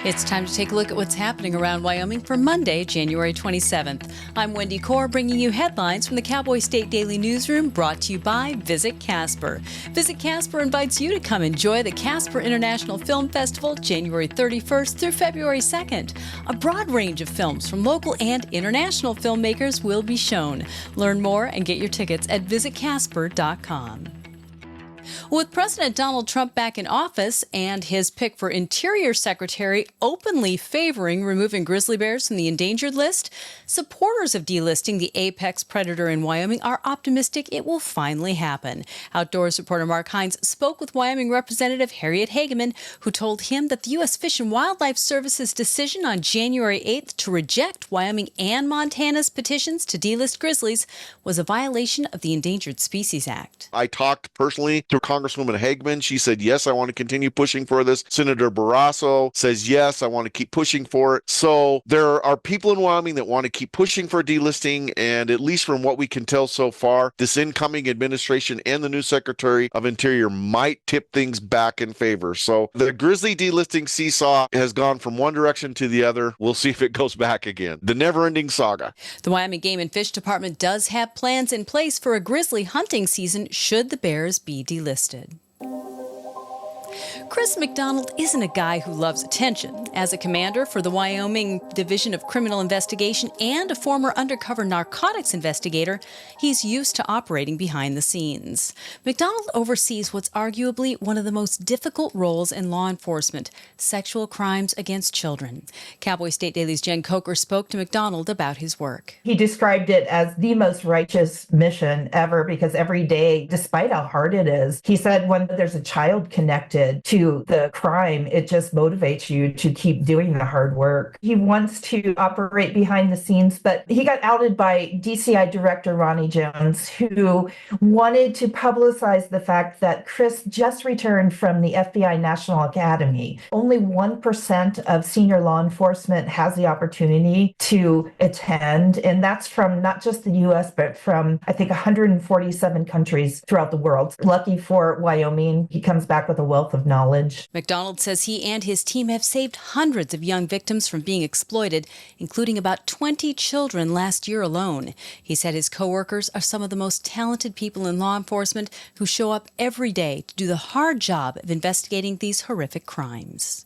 It's time to take a look at what's happening around Wyoming for Monday, January 27th. I'm Wendy Corr, bringing you headlines from the Cowboy State Daily newsroom, brought to you by Visit Casper. Visit Casper invites you to come enjoy the Casper International Film Festival, January 31st through February 2nd. A broad range of films from local and international filmmakers will be shown. Learn more and get your tickets at visitcasper.com. With President Donald Trump back in office and his pick for Interior Secretary openly favoring removing grizzly bears from the endangered list, supporters of delisting the apex predator in Wyoming are optimistic it will finally happen. Outdoors reporter Mark Hines spoke with Wyoming Representative Harriet Hageman, who told him that the U.S. Fish and Wildlife Service's decision on January 8th to reject Wyoming and Montana's petitions to delist grizzlies was a violation of the Endangered Species Act. I talked personally to Congresswoman Hageman. She said, yes, I want to continue pushing for this. Senator Barrasso says, yes, I want to keep pushing for it. So there are people in Wyoming that want to keep pushing for delisting. And at least from what we can tell so far, this incoming administration and the new Secretary of Interior might tip things back in favor. So the grizzly delisting seesaw has gone from one direction to the other. We'll see if it goes back again. The never-ending saga. The Wyoming Game and Fish Department does have plans in place for a grizzly hunting season should the bears be delisted. Chris McDonald isn't a guy who loves attention. As a commander for the Wyoming Division of Criminal Investigation and a former undercover narcotics investigator, he's used to operating behind the scenes. McDonald oversees what's arguably one of the most difficult roles in law enforcement, sexual crimes against children. Cowboy State Daily's Jen Coker spoke to McDonald about his work. He described it as the most righteous mission ever because every day, despite how hard it is, he said when there's a child connected to the crime, it just motivates you to keep doing the hard work. He wants to operate behind the scenes, but he got outed by DCI Director Ronnie Jones, who wanted to publicize the fact that Chris just returned from the FBI National Academy. Only 1% of senior law enforcement has the opportunity to attend, and that's from not just the U.S., but from, I think, 147 countries throughout the world. Lucky for Wyoming, he comes back with a wealth of knowledge. McDonald says he and his team have saved hundreds of young victims from being exploited, including about 20 children last year alone. He said his coworkers are some of the most talented people in law enforcement who show up every day to do the hard job of investigating these horrific crimes.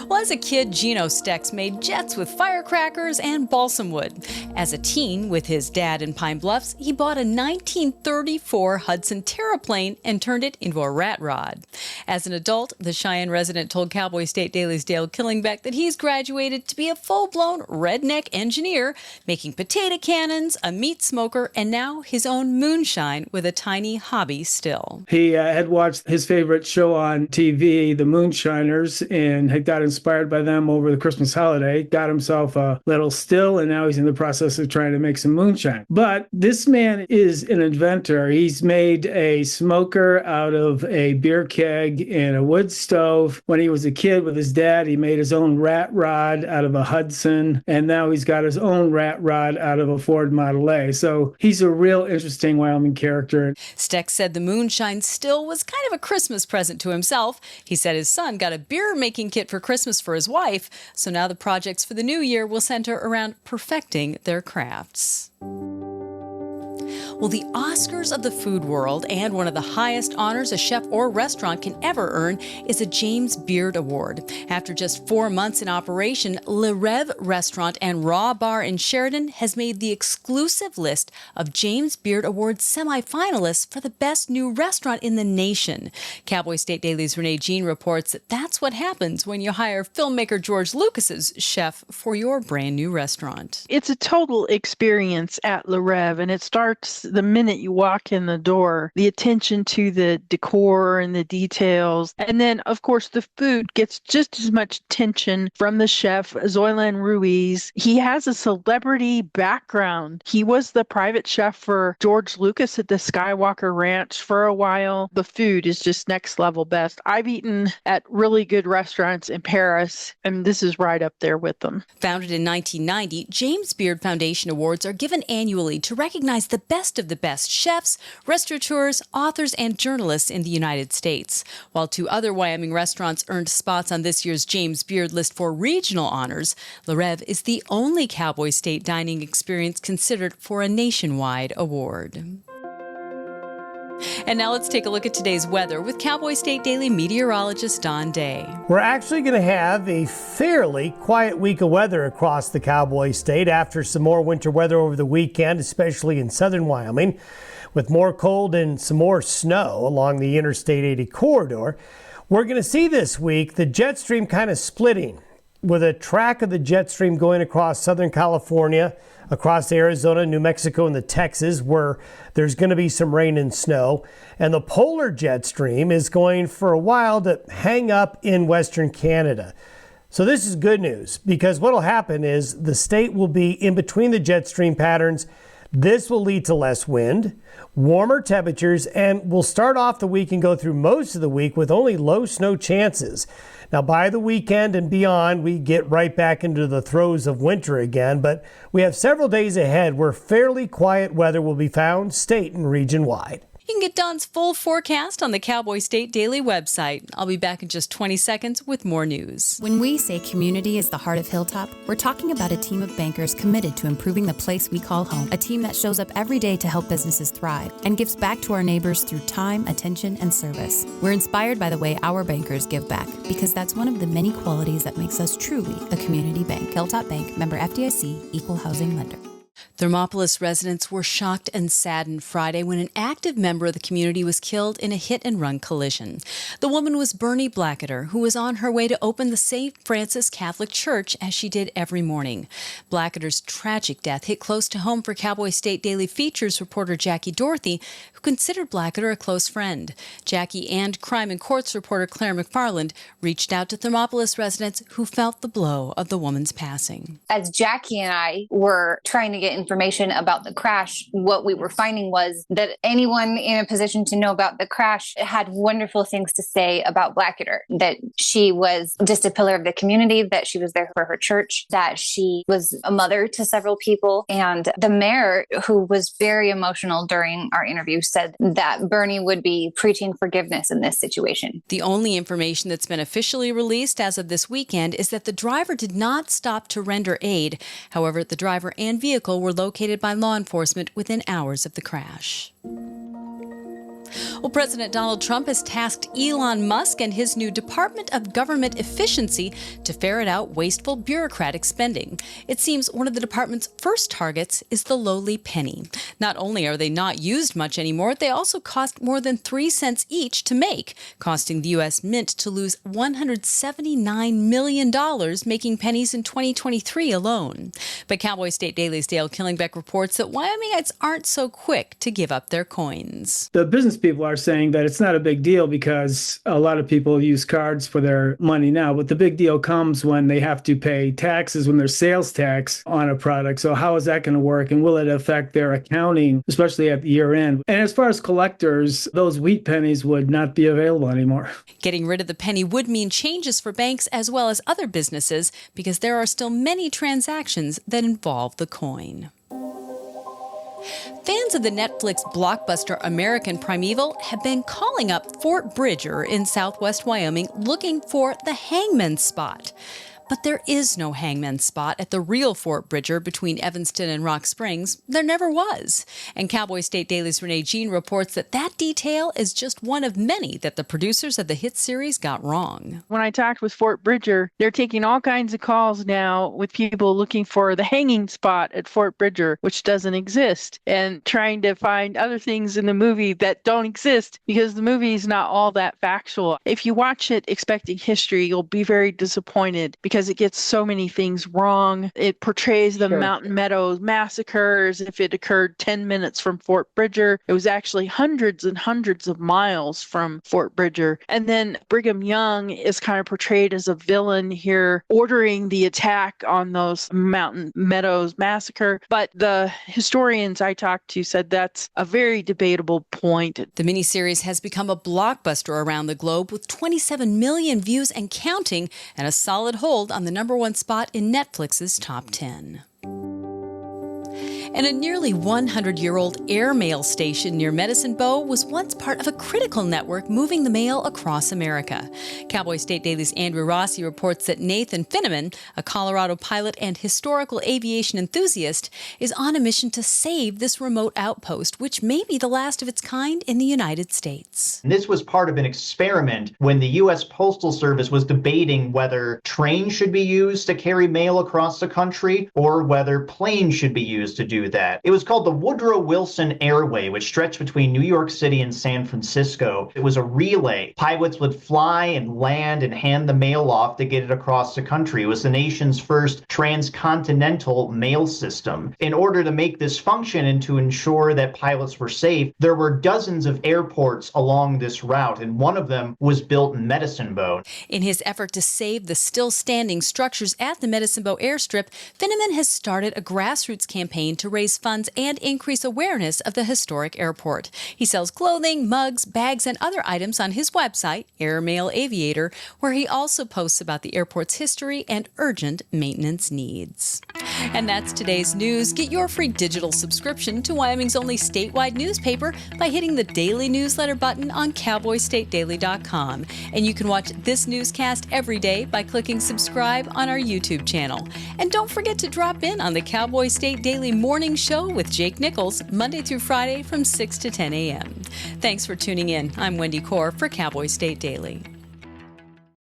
Well, as a kid, Gino Stex made jets with firecrackers and balsam wood. As a teen, with his dad in Pine Bluffs, he bought a 1934 Hudson Terraplane and turned it into a rat rod. As an adult, the Cheyenne resident told Cowboy State Daily's Dale Killingbeck that he's graduated to be a full-blown redneck engineer, making potato cannons, a meat smoker, and now his own moonshine with a tiny hobby still. He had watched his favorite show on TV, The Moonshiners, and had got inspired by them over the Christmas holiday, got himself a little still, and now he's in the process of trying to make some moonshine. But this man is an inventor. He's made a smoker out of a beer keg and a wood stove. When he was a kid with his dad, he made his own rat rod out of a Hudson, and now he's got his own rat rod out of a Ford Model A. So he's a real interesting Wyoming character. Stex said the moonshine still was kind of a Christmas present to himself. He said his son got a beer-making kit for Christmas for his wife, so now the projects for the new year will center around perfecting their crafts. Well, the Oscars of the food world and one of the highest honors a chef or restaurant can ever earn is a James Beard Award. After just 4 months in operation, Le Rêve Restaurant and Raw Bar in Sheridan has made the exclusive list of James Beard Award semifinalists for the best new restaurant in the nation. Cowboy State Daily's Renee Jean reports that that's what happens when you hire filmmaker George Lucas's chef for your brand new restaurant. It's a total experience at Le Rêve, and it starts the minute you walk in the door. The attention to the decor and the details. And then, of course, the food gets just as much attention from the chef, Zoylan Ruiz. He has a celebrity background. He was the private chef for George Lucas at the Skywalker Ranch for a while. The food is just next level best. I've eaten at really good restaurants in Paris, and this is right up there with them. Founded in 1990, James Beard Foundation Awards are given annually to recognize the best list of the best chefs, restaurateurs, authors, and journalists in the United States. While 2 other Wyoming restaurants earned spots on this year's James Beard list for regional honors, Le Rêve is the only Cowboy State dining experience considered for a nationwide award. And now let's take a look at today's weather with Cowboy State Daily meteorologist Don Day. We're actually going to have a fairly quiet week of weather across the Cowboy State after some more winter weather over the weekend, especially in southern Wyoming, with more cold and some more snow along the Interstate 80 corridor. We're going to see this week the jet stream kind of splitting, with a track of the jet stream going across Southern California, across Arizona, New Mexico, and the Texas, where there's going to be some rain and snow. And the polar jet stream is going for a while to hang up in Western Canada. So this is good news, because what will happen is the state will be in between the jet stream patterns. This will lead to less wind, warmer temperatures, and we'll start off the week and go through most of the week with only low snow chances. Now, by the weekend and beyond, we get right back into the throes of winter again, but we have several days ahead where fairly quiet weather will be found state and region-wide. You can get Don's full forecast on the Cowboy State Daily website. I'll be back in just 20 seconds with more news. When we say community is the heart of Hilltop, we're talking about a team of bankers committed to improving the place we call home. A team that shows up every day to help businesses thrive and gives back to our neighbors through time, attention, and service. We're inspired by the way our bankers give back, because that's one of the many qualities that makes us truly a community bank. Hilltop Bank, member FDIC, equal housing lender. Thermopolis residents were shocked and saddened Friday when an active member of the community was killed in a hit-and-run collision. The woman was Bernie Blacketer, who was on her way to open the St. Francis Catholic Church, as she did every morning. Blacketer's tragic death hit close to home for Cowboy State Daily Features reporter Jackie Dorothy, who considered Blacketer a close friend. Jackie and Crime and Courts reporter Claire McFarland reached out to Thermopolis residents who felt the blow of the woman's passing. As Jackie and I were trying to get information about the crash, what we were finding was that anyone in a position to know about the crash had wonderful things to say about Blacketer, that she was just a pillar of the community, that she was there for her church, that she was a mother to several people. And the mayor, who was very emotional during our interview, said that Bernie would be preaching forgiveness in this situation. The only information that's been officially released as of this weekend is that the driver did not stop to render aid. However, the driver and vehicle were located by law enforcement within hours of the crash. Well, President Donald Trump has tasked Elon Musk and his new Department of Government Efficiency to ferret out wasteful bureaucratic spending. It seems one of the department's first targets is the lowly penny. Not only are they not used much anymore, they also cost more than 3 cents each to make, costing the U.S. Mint to lose $179 million making pennies in 2023 alone. But Cowboy State Daily's Dale Killingbeck reports that Wyomingites aren't so quick to give up their coins. The business people are saying that it's not a big deal because a lot of people use cards for their money now, but the big deal comes when they have to pay taxes, when there's sales tax on a product. So how is that going to work? And will it affect their accounting, especially at the year end? And as far as collectors, those wheat pennies would not be available anymore. Getting rid of the penny would mean changes for banks as well as other businesses, because there are still many transactions that involve the coin. Fans of the Netflix Blockbuster American Primeval have been calling up Fort Bridger in southwest Wyoming looking for the hangman's spot. But there is no hangman's spot at the real Fort Bridger between Evanston and Rock Springs. There never was. And Cowboy State Daily's Renee Jean reports that that detail is just one of many that the producers of the hit series got wrong. When I talked with Fort Bridger, they're taking all kinds of calls now with people looking for the hanging spot at Fort Bridger, which doesn't exist, and trying to find other things in the movie that don't exist because the movie is not all that factual. If you watch it expecting history, you'll be very disappointed because it gets so many things wrong. It portrays the Mountain Meadows massacre as if it occurred 10 minutes from Fort Bridger. It was actually hundreds and hundreds of miles from Fort Bridger. And then Brigham Young is kind of portrayed as a villain here, ordering the attack on those Mountain Meadows massacre. But the historians I talked to said that's a very debatable point. The miniseries has become a blockbuster around the globe with 27 million views and counting, and a solid hold on the #1 spot in Netflix's top 10. And a nearly 100-year-old airmail station near Medicine Bow was once part of a critical network moving the mail across America. Cowboy State Daily's Andrew Rossi reports that Nathan Finneman, a Colorado pilot and historical aviation enthusiast, is on a mission to save this remote outpost, which may be the last of its kind in the United States. This was part of an experiment when the U.S. Postal Service was debating whether trains should be used to carry mail across the country or whether planes should be used to do that. It was called the Woodrow Wilson Airway, which stretched between New York City and San Francisco. It was a relay. Pilots would fly and land and hand the mail off to get it across the country. It was the nation's first transcontinental mail system. In order to make this function and to ensure that pilots were safe, there were dozens of airports along this route, and one of them was built in Medicine Bow. In his effort to save the still-standing structures at the Medicine Bow airstrip, Finneman has started a grassroots campaign to raise funds and increase awareness of the historic airport. He sells clothing, mugs, bags, and other items on his website, Airmail Aviator, where he also posts about the airport's history and urgent maintenance needs. And that's today's news. Get your free digital subscription to Wyoming's only statewide newspaper by hitting the daily newsletter button on cowboystatedaily.com. And you can watch this newscast every day by clicking subscribe on our YouTube channel. And don't forget to drop in on the Cowboy State Daily Morning Show with Jake Nichols, Monday through Friday from 6 to 10 a.m. Thanks for tuning in. I'm Wendy Corr for Cowboy State Daily.